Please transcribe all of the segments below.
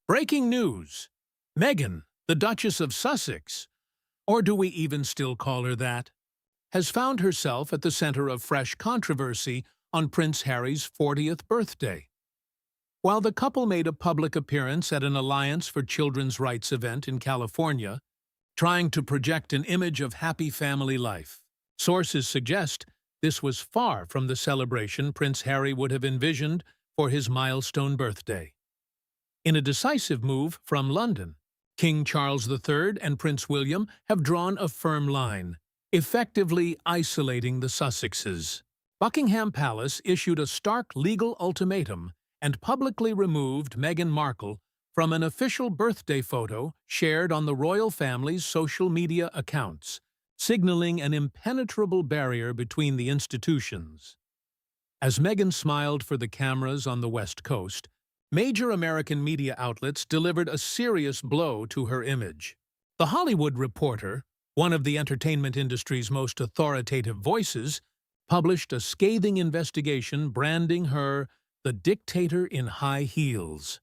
Breaking news! Meghan, the Duchess of Sussex, or do we even still call her that, has found herself at the center of fresh controversy on Prince Harry's 40th birthday. While the couple made a public appearance at an Alliance for Children's Rights event in California, trying to project an image of happy family life, sources suggest this was far from the celebration Prince Harry would have envisioned for his milestone birthday. In a decisive move from London, King Charles III and Prince William have drawn a firm line, effectively isolating the Sussexes. Buckingham Palace issued a stark legal ultimatum and publicly removed Meghan Markle from an official birthday photo shared on the royal family's social media accounts, signaling an impenetrable barrier between the institutions. As Meghan smiled for the cameras on the West Coast, major American media outlets delivered a serious blow to her image. The Hollywood Reporter, one of the entertainment industry's most authoritative voices, published a scathing investigation branding her the dictator in high heels.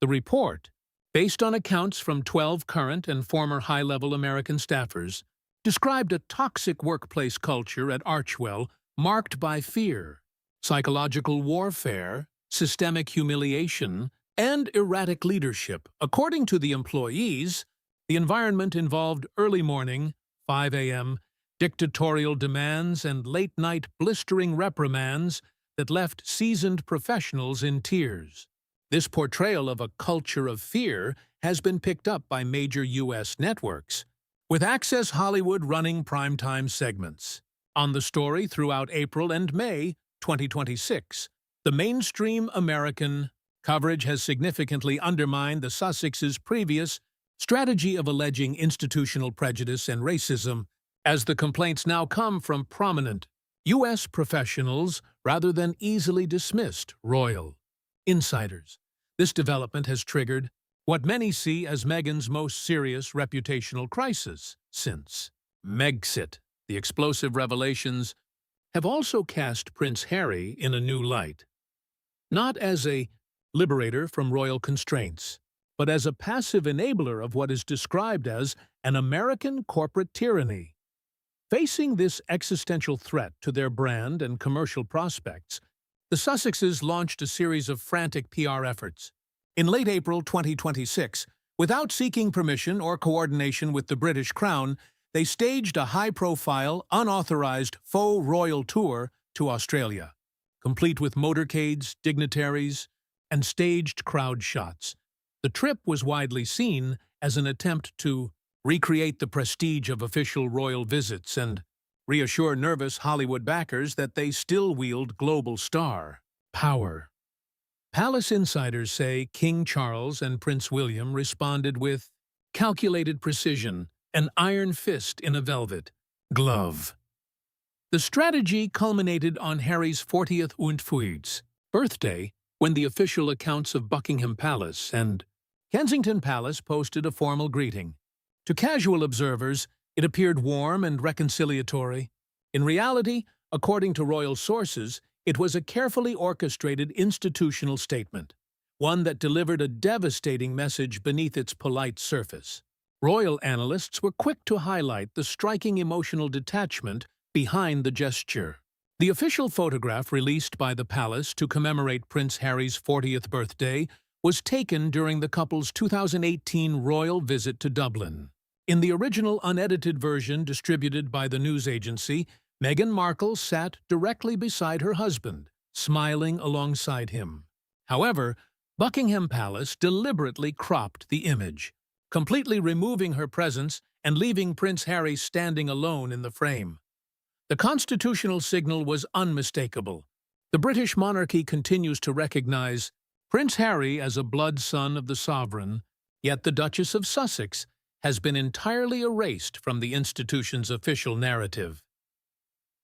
The report, based on accounts from 12 current and former high-level American staffers, described a toxic workplace culture at Archewell marked by fear, psychological warfare, systemic humiliation, and erratic leadership. According to the employees, the environment involved early morning, 5 a.m., dictatorial demands and late-night blistering reprimands that left seasoned professionals in tears. This portrayal of a culture of fear has been picked up by major U.S. networks, with Access Hollywood running primetime segments. On the story throughout April and May 2026, the mainstream American coverage has significantly undermined the Sussexes' previous strategy of alleging institutional prejudice and racism, as the complaints now come from prominent U.S. professionals rather than easily dismissed royal insiders. This development has triggered what many see as Meghan's most serious reputational crisis since Megxit. The explosive revelations have also cast Prince Harry in a new light, not as a liberator from royal constraints, but as a passive enabler of what is described as an American corporate tyranny. Facing this existential threat to their brand and commercial prospects, the Sussexes launched a series of frantic PR efforts. In late April 2026, without seeking permission or coordination with the British Crown, they staged a high-profile, unauthorized faux royal tour to Australia, complete with motorcades, dignitaries, and staged crowd shots. The trip was widely seen as an attempt to recreate the prestige of official royal visits and reassure nervous Hollywood backers that they still wield global star power. Palace insiders say King Charles and Prince William responded with calculated precision, an iron fist in a velvet glove. The strategy culminated on Harry's 40th birthday, when the official accounts of Buckingham Palace and Kensington Palace posted a formal greeting. To casual observers, it appeared warm and reconciliatory. In reality, according to royal sources, it was a carefully orchestrated institutional statement, one that delivered a devastating message beneath its polite surface. Royal analysts were quick to highlight the striking emotional detachment behind the gesture. The official photograph released by the palace to commemorate Prince Harry's 40th birthday was taken during the couple's 2018 royal visit to Dublin. In the original unedited version distributed by the news agency, Meghan Markle sat directly beside her husband, smiling alongside him. However, Buckingham Palace deliberately cropped the image, completely removing her presence and leaving Prince Harry standing alone in the frame. The constitutional signal was unmistakable. The British monarchy continues to recognize Prince Harry as a blood son of the sovereign, yet the Duchess of Sussex has been entirely erased from the institution's official narrative.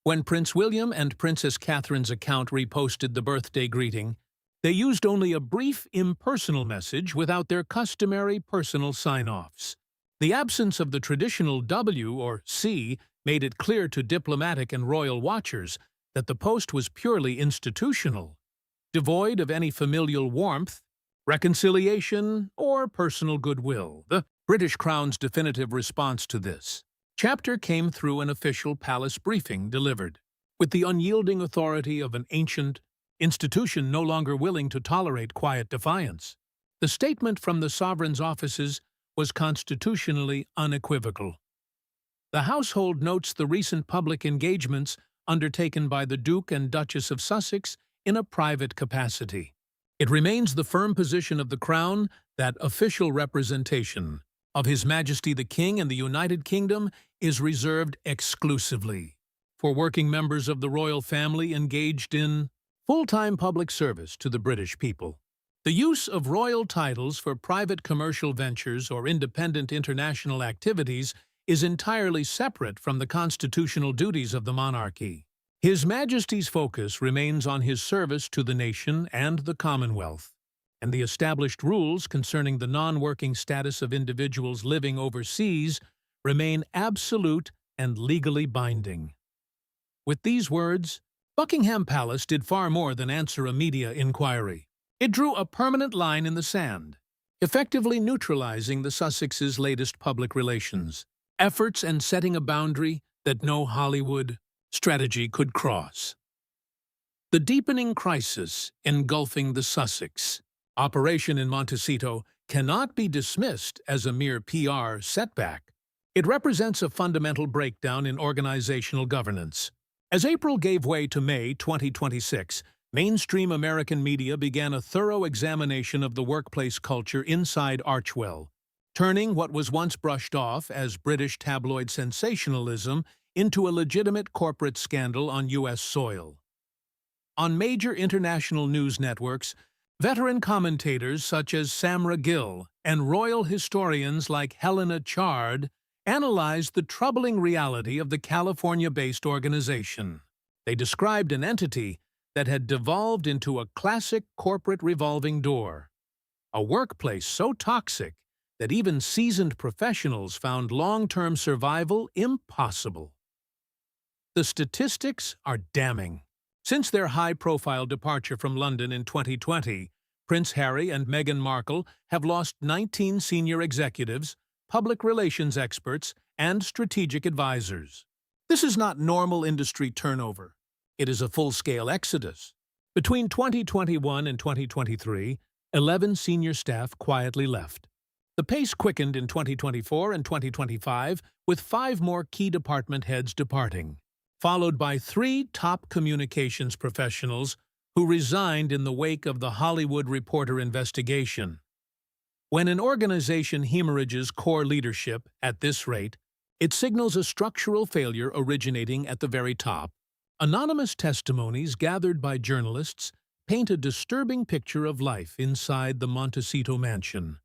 When Prince William and Princess Catherine's account reposted the birthday greeting, they used only a brief, impersonal message without their customary personal sign-offs. The absence of the traditional W or C made it clear to diplomatic and royal watchers that the post was purely institutional, devoid of any familial warmth reconciliation, or personal goodwill. The British Crown's definitive response to this chapter came through an official palace briefing delivered, with the unyielding authority of an ancient institution no longer willing to tolerate quiet defiance. The statement from the sovereign's offices was constitutionally unequivocal. The household notes the recent public engagements undertaken by the Duke and Duchess of Sussex in a private capacity. It remains the firm position of the Crown that official representation of His Majesty the King and the United Kingdom is reserved exclusively for working members of the royal family engaged in full-time public service to the British people. The use of royal titles for private commercial ventures or independent international activities is entirely separate from the constitutional duties of the monarchy. His Majesty's focus remains on his service to the nation and the Commonwealth, and the established rules concerning the non-working status of individuals living overseas remain absolute and legally binding. With these words, Buckingham Palace did far more than answer a media inquiry. It drew a permanent line in the sand, effectively neutralizing the Sussexes' latest public relations efforts and setting a boundary that no Hollywood strategy could cross. The deepening crisis engulfing the Sussex operation in Montecito cannot be dismissed as a mere PR setback. It represents a fundamental breakdown in organizational governance. As April gave way to May 2026, mainstream American media began a thorough examination of the workplace culture inside Archewell, turning what was once brushed off as British tabloid sensationalism into a legitimate corporate scandal on U.S. soil. On major international news networks, veteran commentators such as Samra Gill and royal historians like Helena Chard analyzed the troubling reality of the California-based organization. They described an entity that had devolved into a classic corporate revolving door, a workplace so toxic that even seasoned professionals found long-term survival impossible. The statistics are damning. Since their high-profile departure from London in 2020, Prince Harry and Meghan Markle have lost 19 senior executives, public relations experts, and strategic advisors. This is not normal industry turnover. It is a full-scale exodus. Between 2021 and 2023, 11 senior staff quietly left. The pace quickened in 2024 and 2025, with 5 more key department heads departing, followed by 3 top communications professionals who resigned in the wake of the Hollywood Reporter investigation. When an organization hemorrhages core leadership at this rate, it signals a structural failure originating at the very top. Anonymous testimonies gathered by journalists paint a disturbing picture of life inside the Montecito mansion.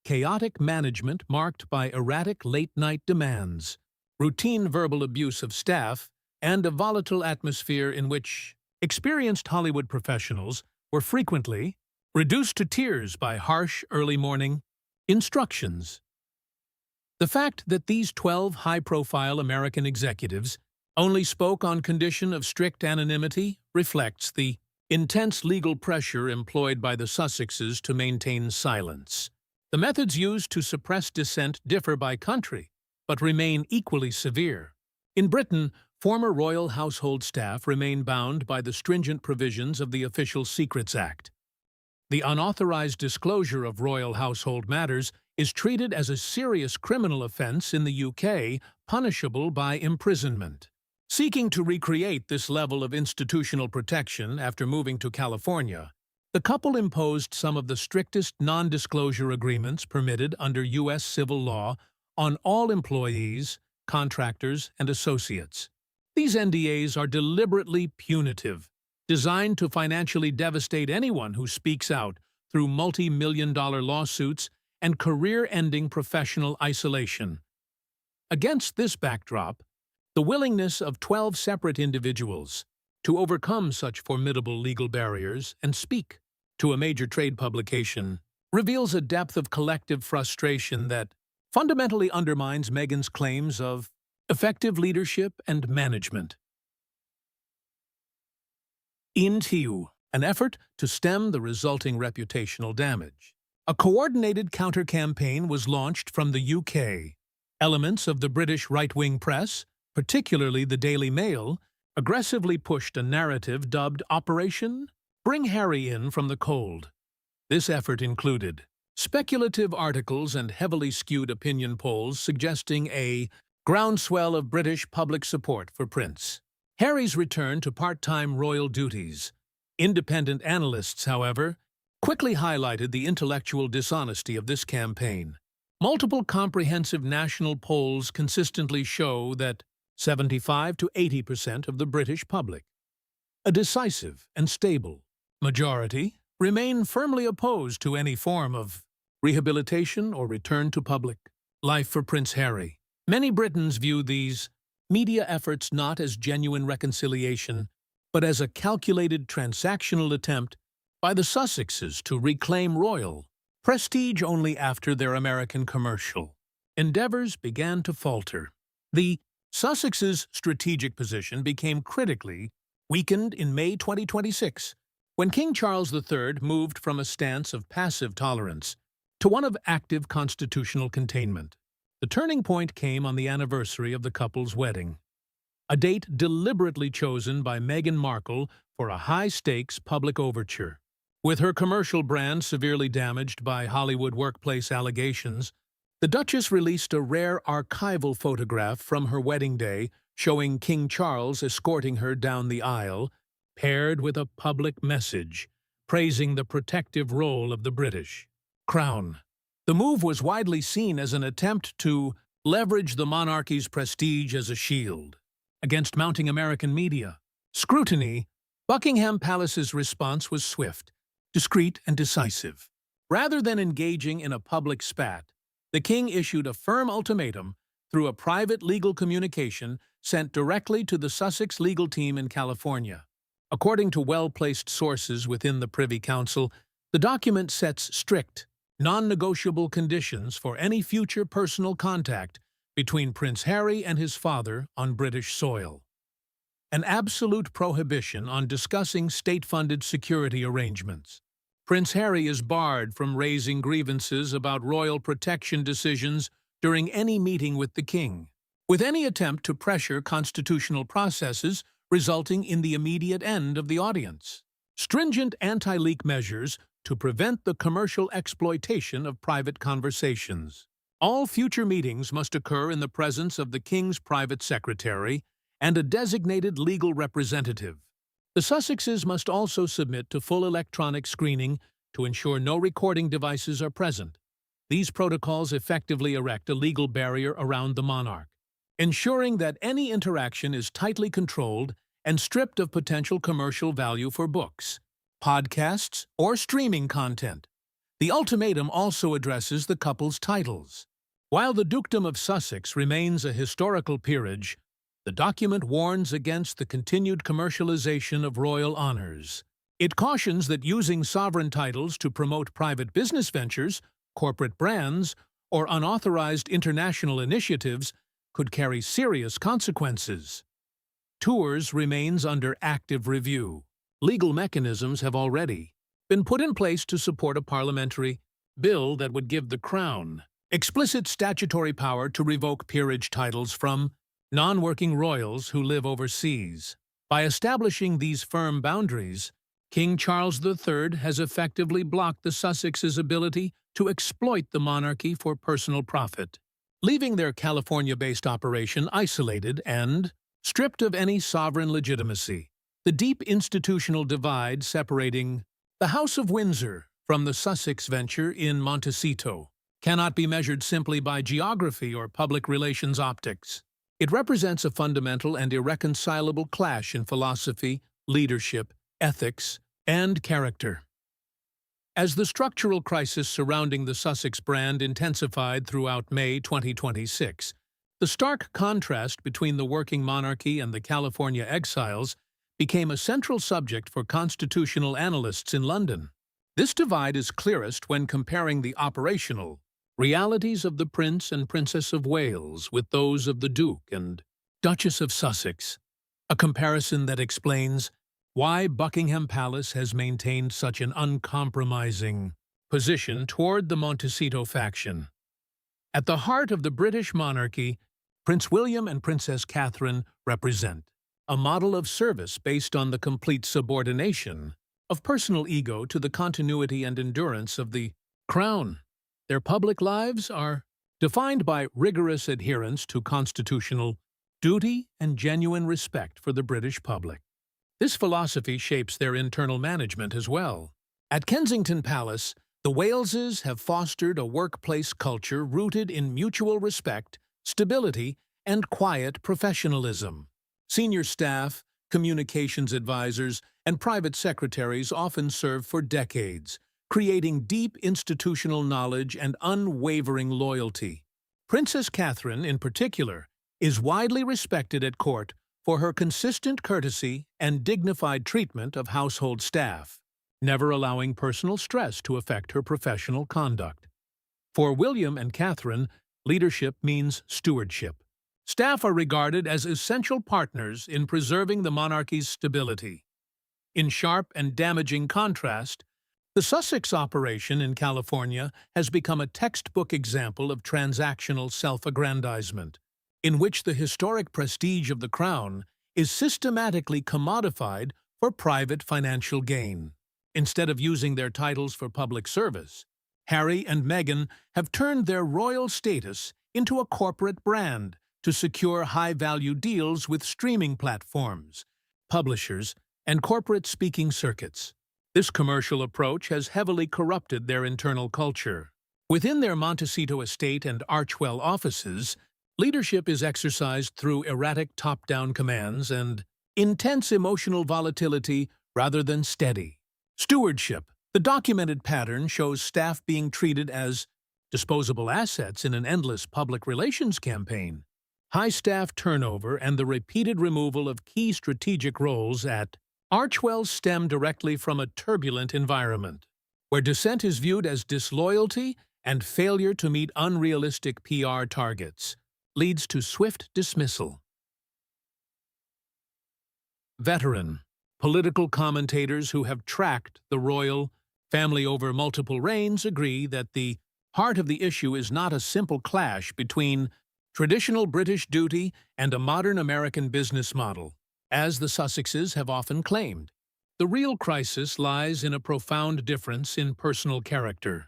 Chaotic management marked by erratic late-night demands, routine verbal abuse of staff, and a volatile atmosphere in which experienced Hollywood professionals were frequently reduced to tears by harsh early-morning instructions. The fact that these 12 high-profile American executives only spoke on condition of strict anonymity reflects the intense legal pressure employed by the Sussexes to maintain silence. The methods used to suppress dissent differ by country, but remain equally severe. In Britain, former royal household staff remain bound by the stringent provisions of the Official Secrets Act. The unauthorized disclosure of royal household matters is treated as a serious criminal offense in the UK, punishable by imprisonment. Seeking to recreate this level of institutional protection after moving to California, the couple imposed some of the strictest non-disclosure agreements permitted under U.S. civil law on all employees, contractors, and associates. These NDAs are deliberately punitive, designed to financially devastate anyone who speaks out through multi-million-dollar lawsuits and career-ending professional isolation. Against this backdrop, the willingness of 12 separate individuals to overcome such formidable legal barriers and speak to a major trade publication reveals a depth of collective frustration that fundamentally undermines Meghan's claims of effective leadership and management. intoKing. an effort to stem the resulting reputational damage. A coordinated counter-campaign was launched from the UK. Elements of the British right-wing press, particularly the Daily Mail, aggressively pushed a narrative dubbed Operation Bring Harry In from the Cold. This effort included speculative articles and heavily skewed opinion polls suggesting a groundswell of British public support for Prince Harry's return to part-time royal duties. Independent analysts, however, quickly highlighted the intellectual dishonesty of this campaign. Multiple comprehensive national polls consistently show that 75 to 80% of the British public, a decisive and stable majority, remain firmly opposed to any form of rehabilitation or return to public life for Prince Harry. Many Britons view these media efforts not as genuine reconciliation, but as a calculated transactional attempt by the Sussexes to reclaim royal prestige only after their American commercial endeavors began to falter. The Sussexes' strategic position became critically weakened in May 2026, when King Charles III moved from a stance of passive tolerance to one of active constitutional containment. The turning point came on the anniversary of the couple's wedding, a date deliberately chosen by Meghan Markle for a high-stakes public overture. With her commercial brand severely damaged by Hollywood workplace allegations, the Duchess released a rare archival photograph from her wedding day showing King Charles escorting her down the aisle, paired with a public message praising the protective role of the British crown. The move was widely seen as an attempt to leverage the monarchy's prestige as a shield against mounting American media scrutiny. Buckingham Palace's response was swift, discreet, and decisive. Rather than engaging in a public spat, the king issued a firm ultimatum through a private legal communication sent directly to the Sussex legal team in California. According to well-placed sources within the Privy Council, the document sets strict, non-negotiable conditions for any future personal contact between Prince Harry and his father on British soil. An absolute prohibition on discussing state-funded security arrangements. Prince Harry is barred from raising grievances about royal protection decisions during any meeting with the king, with any attempt to pressure constitutional processes resulting in the immediate end of the audience. Stringent anti-leak measures to prevent the commercial exploitation of private conversations. All future meetings must occur in the presence of the king's private secretary and a designated legal representative. The Sussexes must also submit to full electronic screening to ensure no recording devices are present. These protocols effectively erect a legal barrier around the monarch, ensuring that any interaction is tightly controlled and stripped of potential commercial value for books, podcasts, or streaming content. The ultimatum also addresses the couple's titles. While the Dukedom of Sussex remains a historical peerage, the document warns against the continued commercialization of royal honors. It cautions that using sovereign titles to promote private business ventures, corporate brands, or unauthorized international initiatives could carry serious consequences. Tours remains under active review. Legal mechanisms have already been put in place to support a parliamentary bill that would give the Crown explicit statutory power to revoke peerage titles from non-working royals who live overseas. By establishing these firm boundaries, King Charles III has effectively blocked the Sussexes' ability to exploit the monarchy for personal profit, leaving their California-based operation isolated and stripped of any sovereign legitimacy. The deep institutional divide separating the House of Windsor from the Sussex venture in Montecito cannot be measured simply by geography or public relations optics. It represents a fundamental and irreconcilable clash in philosophy, leadership, ethics, and character. As the structural crisis surrounding the Sussex brand intensified throughout May 2026, the stark contrast between the working monarchy and the California exiles became a central subject for constitutional analysts in London. This divide is clearest when comparing the operational realities of the Prince and Princess of Wales with those of the Duke and Duchess of Sussex, a comparison that explains Why Buckingham Palace has maintained such an uncompromising position toward the Montecito faction. At the heart of the British monarchy, Prince William and Princess Catherine represent a model of service based on the complete subordination of personal ego to the continuity and endurance of the crown. Their public lives are defined by rigorous adherence to constitutional duty and genuine respect for the British public. This philosophy shapes their internal management as well. At Kensington Palace, the Waleses have fostered a workplace culture rooted in mutual respect, stability, and quiet professionalism. Senior staff, communications advisors, and private secretaries often serve for decades, creating deep institutional knowledge and unwavering loyalty. Princess Catherine, in particular, is widely respected at court for her consistent courtesy and dignified treatment of household staff, never allowing personal stress to affect her professional conduct. For William and Catherine, leadership means stewardship. Staff are regarded as essential partners in preserving the monarchy's stability. In sharp and damaging contrast, the Sussex operation in California has become a textbook example of transactional self-aggrandizement, in which the historic prestige of the crown is systematically commodified for private financial gain. Instead of using their titles for public service, Harry and Meghan have turned their royal status into a corporate brand to secure high-value deals with streaming platforms, publishers, and corporate speaking circuits. This commercial approach has heavily corrupted their internal culture. Within their Montecito estate and Archwell offices, leadership is exercised through erratic top-down commands and intense emotional volatility rather than steady stewardship. The documented pattern shows staff being treated as disposable assets in an endless public relations campaign. High staff turnover and the repeated removal of key strategic roles at Archwell stem directly from a turbulent environment, where dissent is viewed as disloyalty and failure to meet unrealistic PR targets leads to swift dismissal. Veteran political commentators who have tracked the royal family over multiple reigns agree that the heart of the issue is not a simple clash between traditional British duty and a modern American business model, as the Sussexes have often claimed. The real crisis lies in a profound difference in personal character.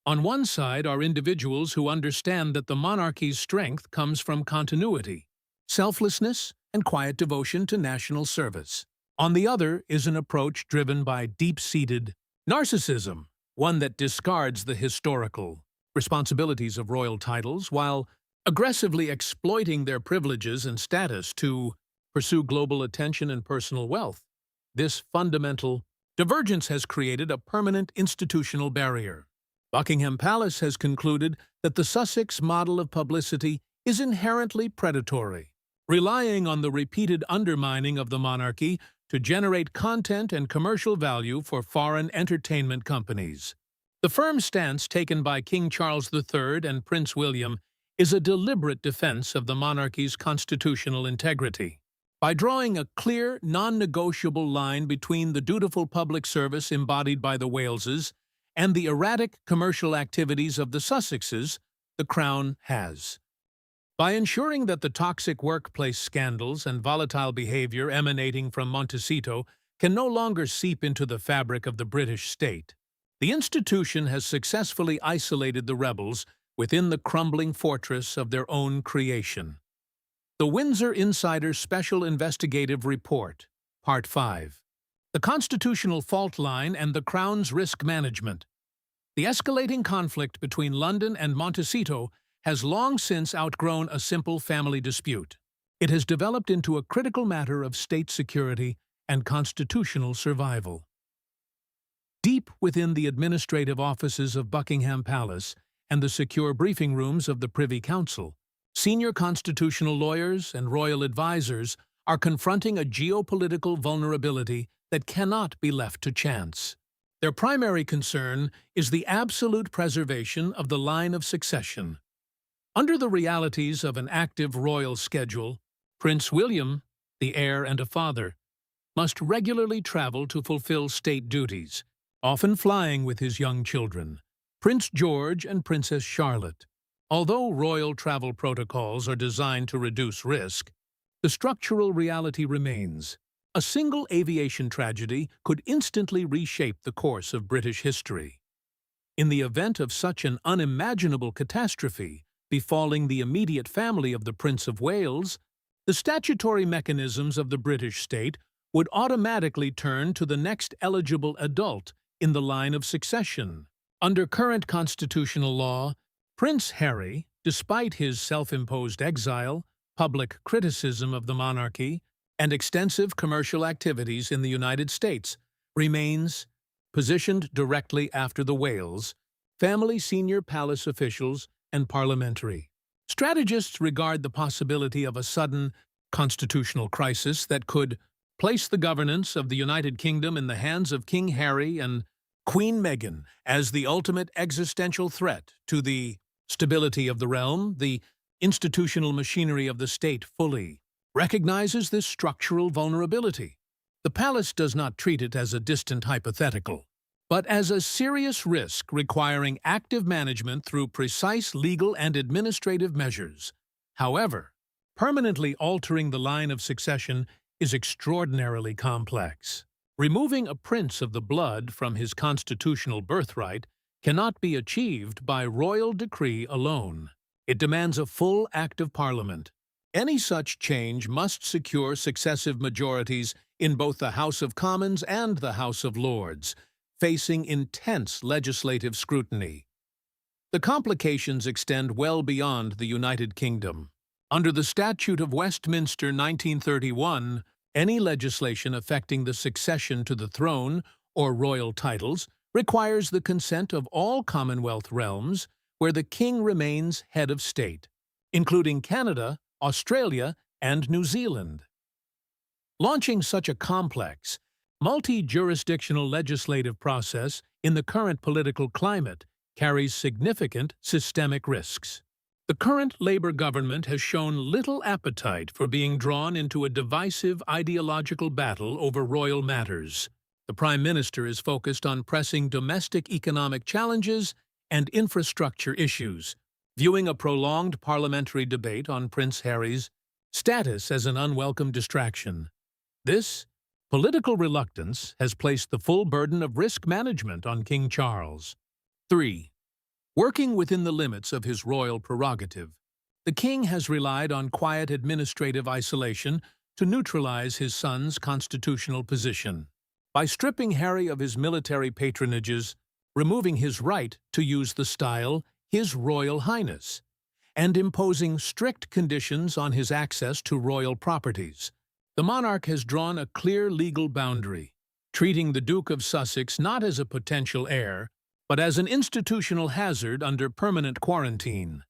On one side are individuals who understand that the monarchy's strength comes from continuity, selflessness, and quiet devotion to national service. On the other is an approach driven by deep-seated narcissism, one that discards the historical responsibilities of royal titles while aggressively exploiting their privileges and status to pursue global attention and personal wealth. This fundamental divergence has created a permanent institutional barrier. Buckingham Palace has concluded that the Sussex model of publicity is inherently predatory, relying on the repeated undermining of the monarchy to generate content and commercial value for foreign entertainment companies. The firm stance taken by King Charles III and Prince William is a deliberate defense of the monarchy's constitutional integrity. By drawing a clear, non-negotiable line between the dutiful public service embodied by the Waleses and the erratic commercial activities of the Sussexes, the Crown has. By ensuring that the toxic workplace scandals and volatile behavior emanating from Montecito can no longer seep into the fabric of the British state, the institution has successfully isolated the rebels within the crumbling fortress of their own creation. The Windsor Insider Special Investigative Report, Part 5. The Constitutional Fault Line and the Crown's Risk Management. The escalating conflict between London and Montecito has long since outgrown a simple family dispute. It has developed into a critical matter of state security and constitutional survival. Deep within the administrative offices of Buckingham Palace and the secure briefing rooms of the Privy Council, senior constitutional lawyers and royal advisors are confronting a geopolitical vulnerability that cannot be left to chance. Their primary concern is the absolute preservation of the line of succession. Under the realities of an active royal schedule, Prince William, the heir and a father, must regularly travel to fulfill state duties, often flying with his young children, Prince George and Princess Charlotte. Although royal travel protocols are designed to reduce risk, the structural reality remains. A single aviation tragedy could instantly reshape the course of British history. In the event of such an unimaginable catastrophe befalling the immediate family of the Prince of Wales, the statutory mechanisms of the British state would automatically turn to the next eligible adult in the line of succession. Under current constitutional law, Prince Harry, despite his self-imposed exile, public criticism of the monarchy, and extensive commercial activities in the United States, remains positioned directly after the Wales, family senior palace officials, and parliamentary. Strategists regard the possibility of a sudden constitutional crisis that could place the governance of the United Kingdom in the hands of King Harry and Queen Meghan as the ultimate existential threat to the stability of the realm. The institutional machinery of the state fully recognizes this structural vulnerability. The palace does not treat it as a distant hypothetical, but as a serious risk requiring active management through precise legal and administrative measures. However, permanently altering the line of succession is extraordinarily complex. Removing a prince of the blood from his constitutional birthright cannot be achieved by royal decree alone. It demands a full act of Parliament. Any such change must secure successive majorities in both the House of Commons and the House of Lords, facing intense legislative scrutiny. The complications extend well beyond the United Kingdom. Under the Statute of Westminster 1931, any legislation affecting the succession to the throne or royal titles requires the consent of all Commonwealth realms where the king remains head of state, including Canada, Australia, and New Zealand. Launching such a complex, multi-jurisdictional legislative process in the current political climate carries significant systemic risks. The current Labour government has shown little appetite for being drawn into a divisive ideological battle over royal matters. The Prime Minister is focused on pressing domestic economic challenges and infrastructure issues, viewing a prolonged parliamentary debate on Prince Harry's status as an unwelcome distraction. This political reluctance has placed the full burden of risk management on King Charles. 3. Working within the limits of his royal prerogative, the king has relied on quiet administrative isolation to neutralize his son's constitutional position. By stripping Harry of his military patronages, removing his right to use the style His Royal Highness, and imposing strict conditions on his access to royal properties, the monarch has drawn a clear legal boundary, treating the Duke of Sussex not as a potential heir, but as an institutional hazard under permanent quarantine.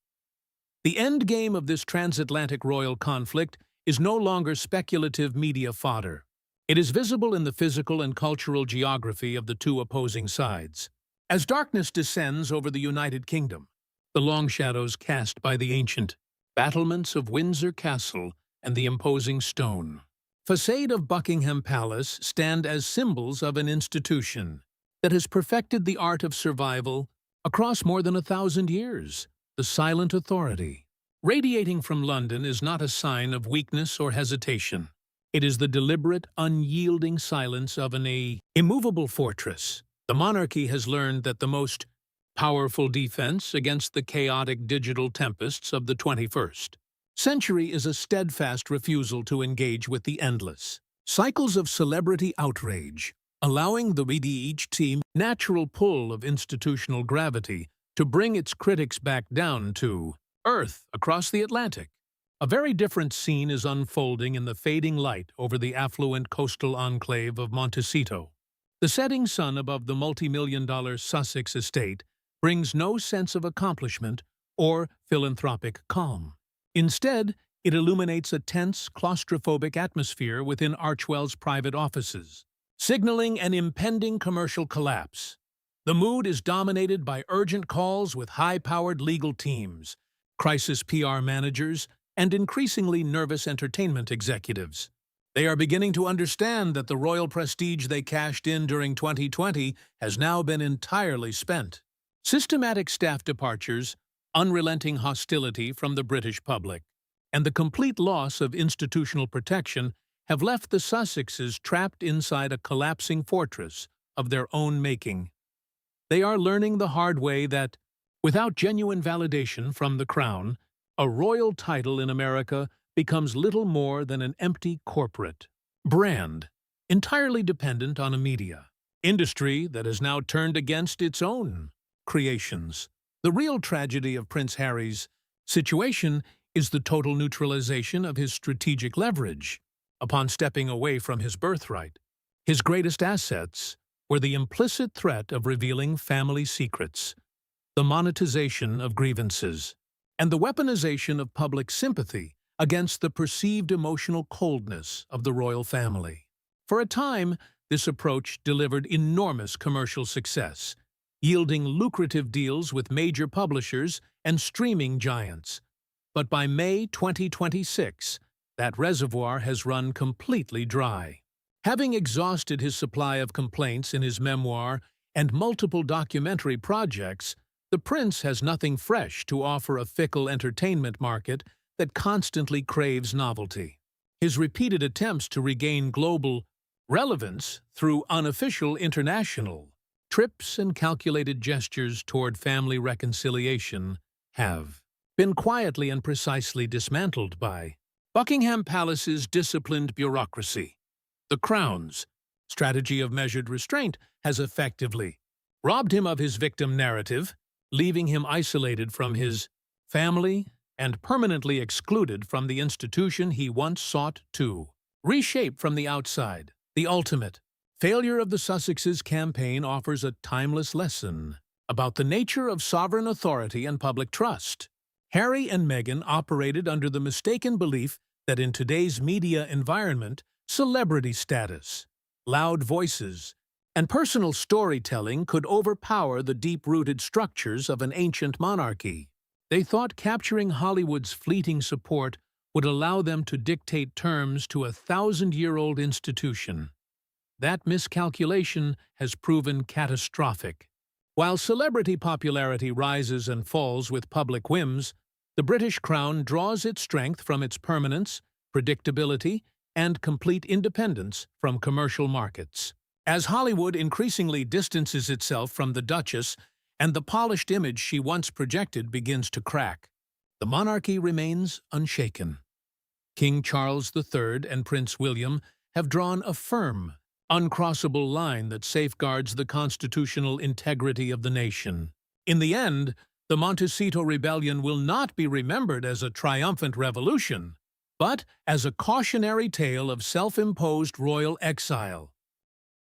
The endgame of this transatlantic royal conflict is no longer speculative media fodder. It is visible in the physical and cultural geography of the two opposing sides. As darkness descends over the United Kingdom, the long shadows cast by the ancient battlements of Windsor Castle and the imposing stone facade of Buckingham Palace stand as symbols of an institution that has perfected the art of survival across more than 1,000 years. The silent authority radiating from London is not a sign of weakness or hesitation. It is the deliberate, unyielding silence of an immovable fortress. The monarchy has learned that the most powerful defense against the chaotic digital tempests of the 21st century is a steadfast refusal to engage with the endless cycles of celebrity outrage, allowing the BDH natural pull of institutional gravity to bring its critics back down to earth across the Atlantic. A very different scene is unfolding in the fading light over the affluent coastal enclave of Montecito. The setting sun above the multi-million-dollar Sussex estate brings no sense of accomplishment or philanthropic calm. Instead, it illuminates a tense, claustrophobic atmosphere within Archwell's private offices, signaling an impending commercial collapse. The mood is dominated by urgent calls with high-powered legal teams, crisis PR managers, and increasingly nervous entertainment executives. They are beginning to understand that the royal prestige they cashed in during 2020 has now been entirely spent. Systematic staff departures, unrelenting hostility from the British public, and the complete loss of institutional protection have left the Sussexes trapped inside a collapsing fortress of their own making. They are learning the hard way that, without genuine validation from the crown, a royal title in America becomes little more than an empty corporate brand, entirely dependent on a media industry that has now turned against its own creations. The real tragedy of Prince Harry's situation is the total neutralization of his strategic leverage. Upon stepping away from his birthright, his greatest assets were the implicit threat of revealing family secrets, the monetization of grievances, and the weaponization of public sympathy against the perceived emotional coldness of the royal family. For a time, this approach delivered enormous commercial success, yielding lucrative deals with major publishers and streaming giants. But by May 2026, that reservoir has run completely dry. Having exhausted his supply of complaints in his memoir and multiple documentary projects, the prince has nothing fresh to offer a fickle entertainment market that constantly craves novelty. His repeated attempts to regain global relevance through unofficial international trips and calculated gestures toward family reconciliation have been quietly and precisely dismantled by Buckingham Palace's disciplined bureaucracy. The Crown's strategy of measured restraint has effectively robbed him of his victim narrative, leaving him isolated from his family and permanently excluded from the institution he once sought to reshape from the outside. The ultimate failure of the Sussexes campaign offers a timeless lesson about the nature of sovereign authority and public trust. Harry and Meghan operated under the mistaken belief that in today's media environment, celebrity status, loud voices, and personal storytelling could overpower the deep-rooted structures of an ancient monarchy. They thought capturing Hollywood's fleeting support would allow them to dictate terms to a 1,000-year-old institution. That miscalculation has proven catastrophic. While celebrity popularity rises and falls with public whims, the British Crown draws its strength from its permanence, predictability, and complete independence from commercial markets. As Hollywood increasingly distances itself from the Duchess and the polished image she once projected begins to crack, the monarchy remains unshaken. King Charles III and Prince William have drawn a firm, uncrossable line that safeguards the constitutional integrity of the nation. In the end, the Montecito Rebellion will not be remembered as a triumphant revolution, but as a cautionary tale of self-imposed royal exile.